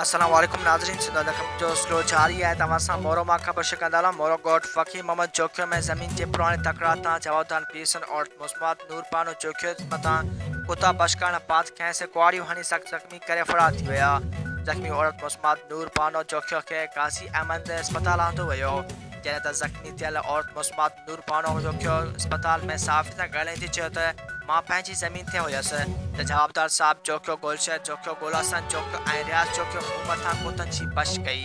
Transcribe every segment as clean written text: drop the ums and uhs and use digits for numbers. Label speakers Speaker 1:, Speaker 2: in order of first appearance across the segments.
Speaker 1: अस्सलाम वालेकुम नाज़रीन, सिंध जो स्लो जारी है। तव्हां मोरो मां ख़बर शिकंदाला मोरो गोट फक़ीर मोहम्मद जोकियो में ज़मीन के पुराने तकरार तां जवाबदारन पीरसन औरत مسمات नूर बानो जोकियो मथान कुता बशकान पात कंहिं से क़्वाड़ियूं हणी ज़ख्मी करे फरार थी विया। ज़ख्मी औरत مسمات नूर बानो जोकियो खे قاضي احمد اسپتال आंदो वियो। जॾहिं त ज़ख्मी थियल औरत مسمات नूर बानो जोकियो अस्पताल में साफ़ सां ॻाल्हाईंदी चयो त मां पंहिंजी ज़मीन ते हुयसि त जवाबदार साहब जोकियो गोलशहर जोकियो गोलासन जोकियो ऐं रियाज़ जोकियो मूं मथां कुतनि जी बश कई,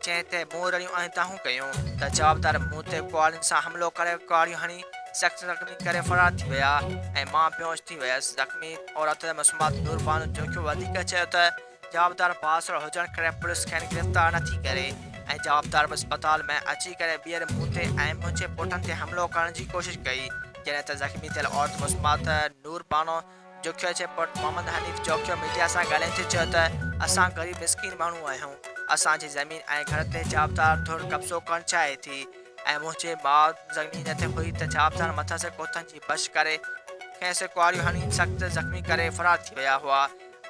Speaker 1: जंहिं ते मूं रड़ियूं ऐं दाहूं कयूं त जवाबदार मूं ते कुआड़ियुनि सां हमिलो करे कुआड़ियूं हणी सख़्तु ज़ख़्मी करे फरार थी विया ऐं मां बेहोश थी वियसि। ज़ख़्मी औरत مسمات नूर बानो जोकियो वधीक चयो त जवाबदार बासर हुजण करे पुलिस खेनि गिरफ़्तार नथी करे ऐं जवाबदार अस्पताल में अची करे ॿीहर मूं ते ऐं मुंहिंजे पुटनि ते हमिलो करण जी कोशिशि कई। जॾहिं त ज़ख़्मी थियल औरत مسمات नूर बानो जोकियो जे पुटु मोहम्मद हनीफ़ जोकियो मीडिया सां ॻाल्हाईंदे चयो त असां ग़रीब मिसकिन माण्हू आहियूं, असांजी ज़मीन ऐं घर ते जवाबदार धुर कब्ज़ो करणु चाहे थी ऐं मुंहिंजे माउ ज़मीन ते हुई त जवाबदार मथां से कुतनि जी बश करे कंहिं से कुआड़ियूं हणी सख़्तु ज़ख़्मी करे फरार थी विया हुआ।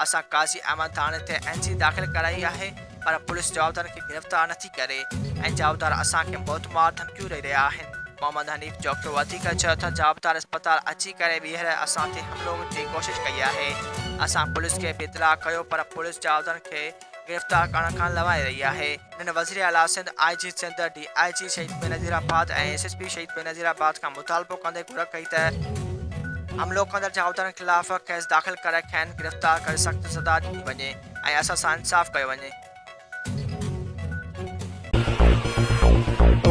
Speaker 1: असां قاضي احمد थाणे ते एनसी दाख़िल कराई आहे, पर पुलिस जवाबदारनि खे गिरफ़्तार नथी करे ऐं जवाबदार असांखे मौतमार धमकियूं ॾेई रहिया आहिनि। मोहम्मद हनीफ़ जोकियो वधीक चयो त जवाबदार अस्पताल अची करे ॿीहर असां ते हमिलो जी कोशिशि कई आहे। असां पुलिस खे बि इतलाह कयो, पर पुलिस जवाबदारनि खे गिरफ़्तार करण खां लवाए रही आहे। हिन वज़ीर आला सिंध IG सिंध DIG शहीद बेनज़ीराबाद ऐं SSP शहीद बेनज़ीराबाद खां मुतालबो कंदे घुर कई त हमलो कंदड़ जवाबदारनि ख़िलाफ़ केस दाख़िल करे खेनि गिरफ़्तार करे सख़्तु सज़ा ॾिनी वञे ऐं असां सां इंसाफ़ कयो वञे।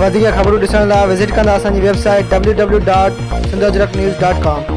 Speaker 2: वधीक ख़बरूं ॾिसण लाइ विज़िट कंदा असांजी वेबसाइट www.sindhajraknews.com।